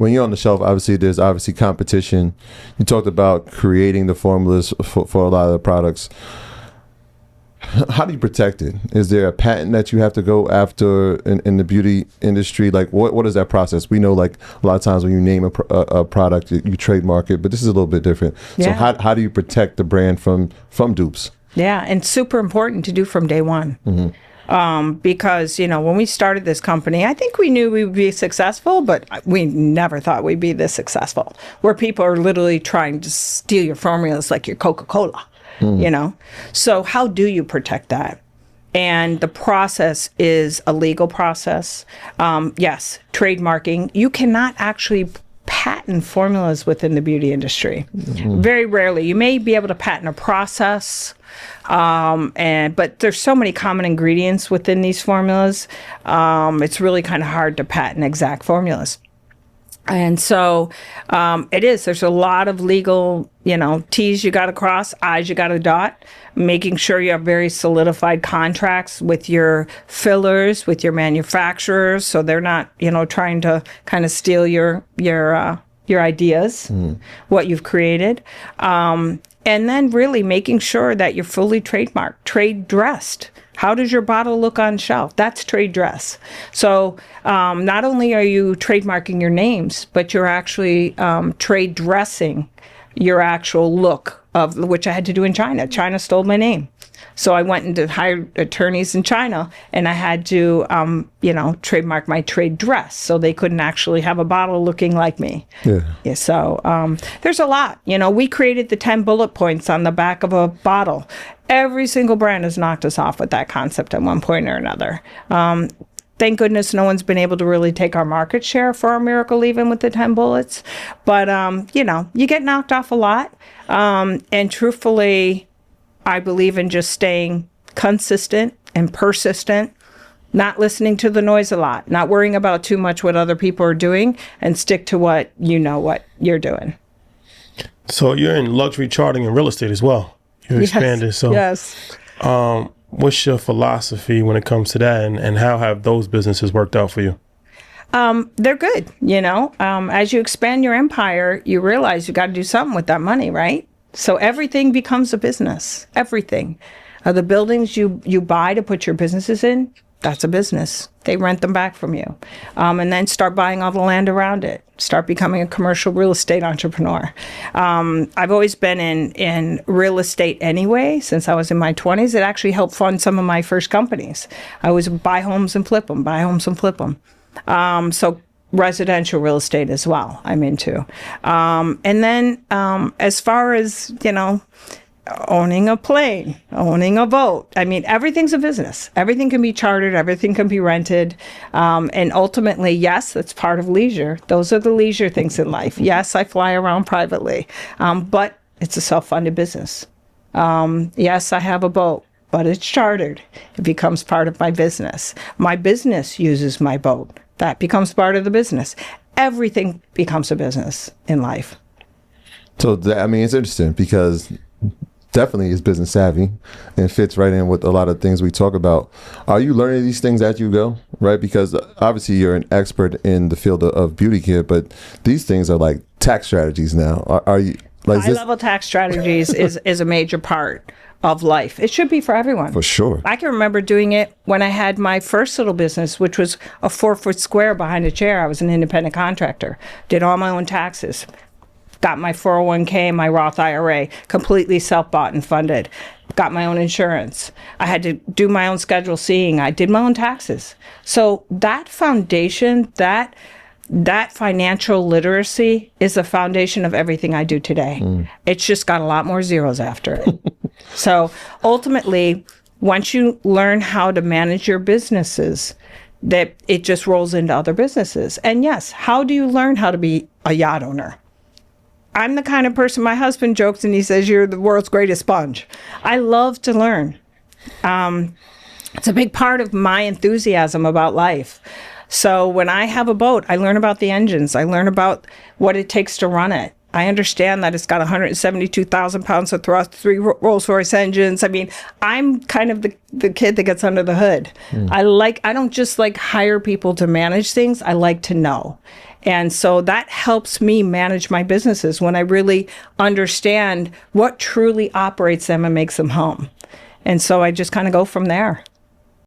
when you're on the shelf, obviously there's obviously competition. You talked about creating the formulas for a lot of the products. How do you protect it? Is there a patent that you have to go after in the beauty industry? Like, what is that process? We know, like, a lot of times when you name a product, you trademark it, but this is a little bit different. Yeah. So how do you protect the brand from dupes? Yeah, and super important to do from day one. Because, when we started this company, I think we knew we would be successful, but we never thought we'd be this successful, where people are literally trying to steal your formulas like your Coca Cola. So how do you protect that? And the process is a legal process. Yes, trademarking. You cannot actually patent formulas within the beauty industry. Very rarely. You may be able to patent a process, but there's so many common ingredients within these formulas. It's really kind of hard to patent exact formulas. And so there's a lot of legal, T's you got to cross, I's you got to dot, making sure you have very solidified contracts with your fillers, with your manufacturers, so they're not, trying to kind of steal your ideas, what you've created. And then really making sure that you're fully trademarked, trade dressed. How does your bottle look on shelf? That's trade dress. So not only are you trademarking your names, but you're actually trade dressing your actual look, of which I had to do in China. China stole my name. So I went and hired attorneys in China, and I had to, trademark my trade dress, so they couldn't actually have a bottle looking like me. Yeah. So there's a lot. We created the 10 bullet points on the back of a bottle. Every single brand has knocked us off with that concept at one point or another. Thank goodness no one's been able to really take our market share for our miracle, even with the 10 bullets. But, you get knocked off a lot. And truthfully, I believe in just staying consistent and persistent, not listening to the noise a lot, not worrying about too much what other people are doing, and stick to what you're doing. So you're in luxury charting and real estate as well. You expanded. So yes. What's your philosophy when it comes to that, and how have those businesses worked out for you? They're good. As you expand your empire, you realize you got to do something with that money, right? So everything becomes a business. Everything. The buildings you buy to put your businesses in, that's a business. They rent them back from you. And then start buying all the land around it. Start becoming a commercial real estate entrepreneur. I've always been in real estate anyway, since I was in my 20s. It actually helped fund some of my first companies. I was buy homes and flip them. So residential real estate as well, I'm into. And then as far as, owning a plane, owning a boat, everything's a business. Everything can be chartered, everything can be rented. And ultimately, yes, that's part of leisure. Those are the leisure things in life. Yes, I fly around privately, but it's a self-funded business. Yes, I have a boat, but it's chartered. It becomes part of my business. My business uses my boat. That becomes part of the business. Everything becomes a business in life. So, it's interesting because definitely is business savvy and fits right in with a lot of things we talk about. Are you learning these things as you go, right? Because obviously you're an expert in the field of beauty care, but these things are like tax strategies now. Are you like high-level tax strategies is a major part of life. It should be for everyone. For sure. I can remember doing it when I had my first little business, which was a 4-foot square behind a chair. I was an independent contractor, did all my own taxes, got my 401k, my Roth IRA, completely self-bought and funded, got my own insurance. I had to do my own Schedule C. I did my own taxes. So that foundation, that financial literacy is the foundation of everything I do today. It's just got a lot more zeros after it. So ultimately, once you learn how to manage your businesses, that it just rolls into other businesses. And yes, how do you learn how to be a yacht owner? I'm the kind of person, my husband jokes and he says, you're the world's greatest sponge. I love to learn. It's a big part of my enthusiasm about life. So when I have a boat, I learn about the engines. I learn about what it takes to run it. I understand that it's got 172,000 pounds of thrust, 3 Rolls-Royce engines. I'm kind of the kid that gets under the hood. I don't just hire people to manage things. I like to know. And so that helps me manage my businesses when I really understand what truly operates them and makes them hum. And so I just kind of go from there.